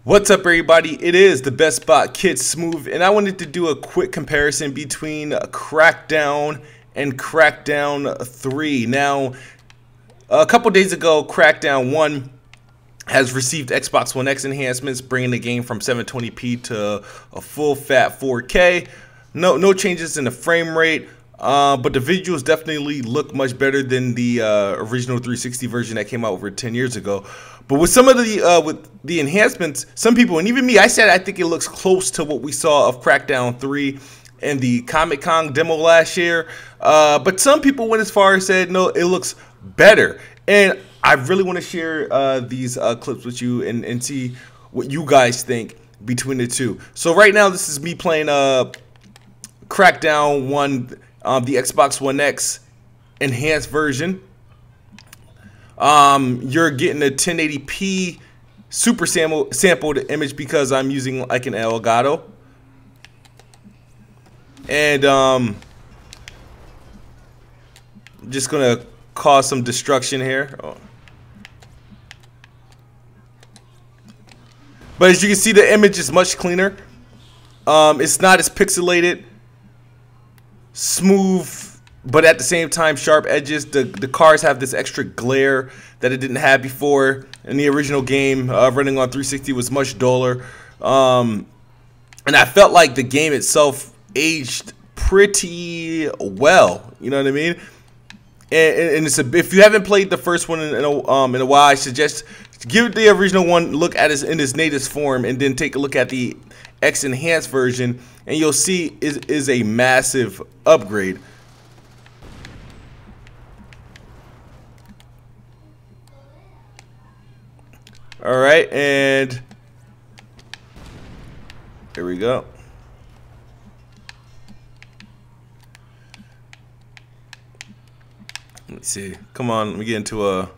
What's up, everybody? It is the best spot, KidSmoove, and I wanted to do a quick comparison between Crackdown and Crackdown 3. Now, a couple days ago, Crackdown 1 has received Xbox One X enhancements, bringing the game from 720p to a full fat 4K. No changes in the frame rate, but the visuals definitely look much better than the original 360 version that came out over 10 years ago. But with some of the enhancements, some people, and even me, I said I think it looks close to what we saw of Crackdown 3 and the Comic-Con demo last year. But some people went as far as said, no, it looks better. And I really want to share these clips with you and see what you guys think between the two. So right now, this is me playing Crackdown 1, the Xbox One X enhanced version. You're getting a 1080p super sampled image because I'm using like an Elgato, and just gonna cause some destruction here. But as you can see, the image is much cleaner. It's not as pixelated, smooth, but at the same time sharp edges. The cars have this extra glare that it didn't have before. In the original game, running on 360 was much duller, and I felt like the game itself aged pretty well. You know what I mean? And it's if you haven't played the first one in a while, I suggest give the original one a look at it in its native form, and then take a look at the X enhanced version, and you'll see is a massive upgrade. All right, and here we go. Let's see. Come on, let me get into a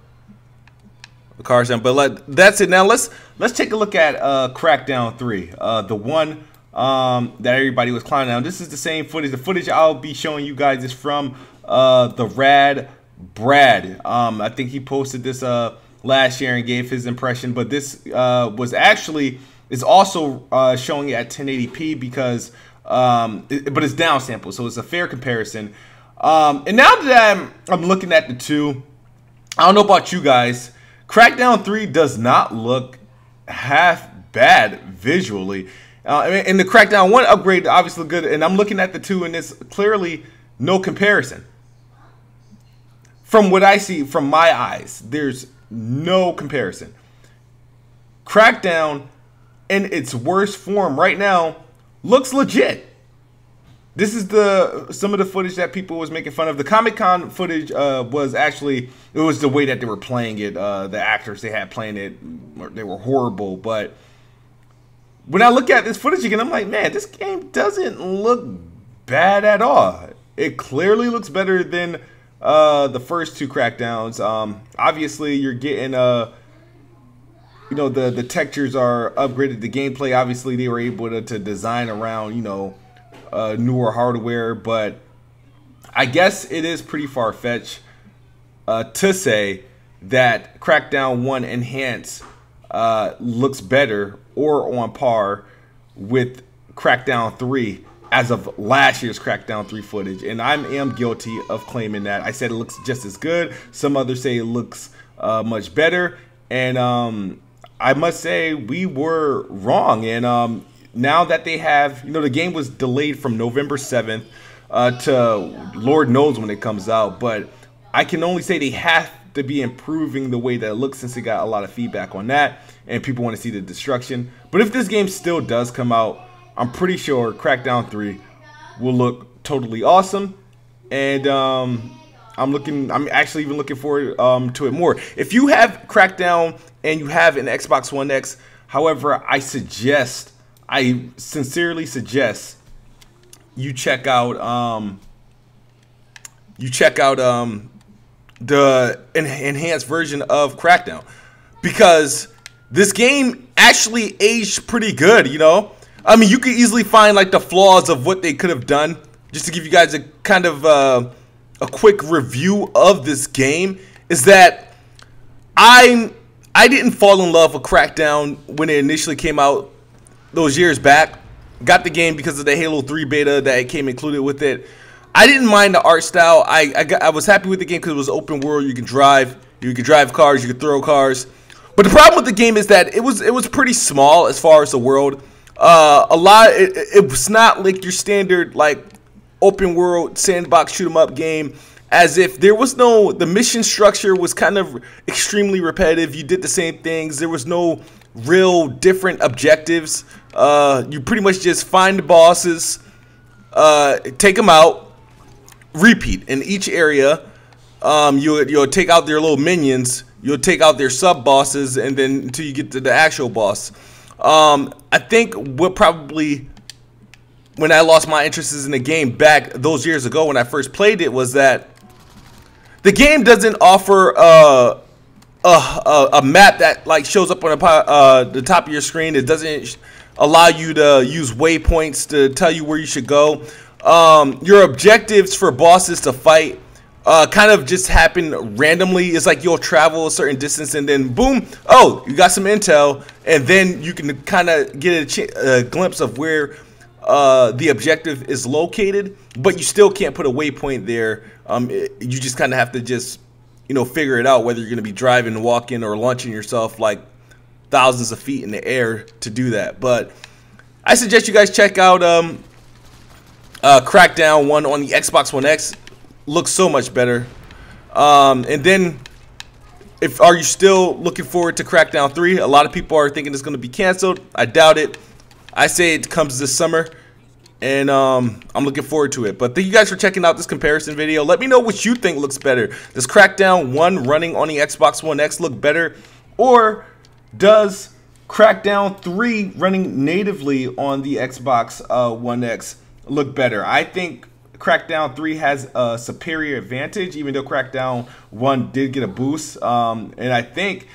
car sound. But that's it. Now let's take a look at Crackdown 3, the one that everybody was clowning on. This is the same footage. The footage I'll be showing you guys is from the Rad Brad. I think he posted this last year and gave his impression, but this was actually is also showing it at 1080p because but it's downsampled, so it's a fair comparison. And now that I'm looking at the two, I don't know about you guys, Crackdown 3 does not look half bad visually. And the Crackdown 1 upgrade obviously good, and I'm looking at the two, and there's clearly no comparison. From what I see from my eyes, there's no comparison. Crackdown in its worst form right now looks legit. This is some of the footage that people was making fun of. The Comic-Con footage was actually, it was the way that they were playing it. The actors they had playing it, they were horrible. But when I look at this footage again, I'm like, man, this game doesn't look bad at all. It clearly looks better than the first two Crackdowns. Obviously, you're getting you know, the textures are upgraded. The gameplay, obviously, they were able to design around, you know, newer hardware. But I guess it is pretty far-fetched to say that Crackdown 1 Enhanced looks better or on par with Crackdown 3 as of last year's Crackdown 3 footage, and I am guilty of claiming that. I said it looks just as good. Some others say it looks much better, and I must say we were wrong. And now that they have, you know, the game was delayed from November 7th to Lord knows when it comes out, but I can only say they have to be improving the way that it looks, since it got a lot of feedback on that, and people want to see the destruction. But if this game still does come out, I'm pretty sure Crackdown 3 will look totally awesome, and I'm actually even looking forward to it more. If you have Crackdown and you have an Xbox One X, however, I sincerely suggest you check out the enhanced version of Crackdown, because this game actually aged pretty good, you know. I mean, you could easily find like the flaws of what they could have done. Just to give you guys a kind of a quick review of this game, is that I I didn't fall in love with Crackdown when it initially came out those years back. Got the game because of the Halo 3 beta that came included with it. I didn't mind the art style. I was happy with the game because it was open world. You could drive cars, you could throw cars. But the problem with the game is that it was pretty small as far as the world. It was not like your standard like open world sandbox shoot 'em up game. As if there was the mission structure was kind of extremely repetitive. You did the same things. There was no real different objectives. You pretty much just find the bosses, take them out, repeat in each area. You'll take out their little minions. You'll take out their sub bosses, and then until you get to the actual boss. I think what probably, when I lost my interest in the game back those years ago when I first played it, was that the game doesn't offer a map that like shows up on the top of your screen. It doesn't allow you to use waypoints to tell you where you should go. Your objectives for bosses to fight kind of just happen randomly. It's like you'll travel a certain distance and then boom, oh, you got some intel, and then you can kind of get a glimpse of where the objective is located, but you still can't put a waypoint there. You just kind of have to just, figure it out whether you're going to be driving, walking, or launching yourself like thousands of feet in the air to do that. But I suggest you guys check out Crackdown 1 on the Xbox One X. Looks so much better. And then, are you still looking forward to Crackdown 3? A lot of people are thinking it's going to be canceled. I doubt it. I say it comes this summer, and I'm looking forward to it. But thank you guys for checking out this comparison video. Let me know what you think looks better. Does Crackdown 1 running on the Xbox One X look better, or does Crackdown 3 running natively on the Xbox One X look better? I think Crackdown 3 has a superior advantage, even though Crackdown 1 did get a boost. And I think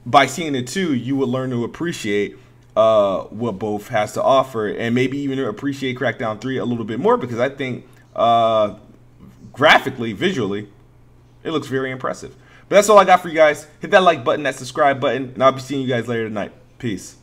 by seeing the two, you will learn to appreciate what both has to offer, and maybe even appreciate Crackdown 3 a little bit more, because I think graphically, visually, it looks very impressive. But that's all I got for you guys. Hit that like button, that subscribe button, and I'll be seeing you guys later tonight. Peace.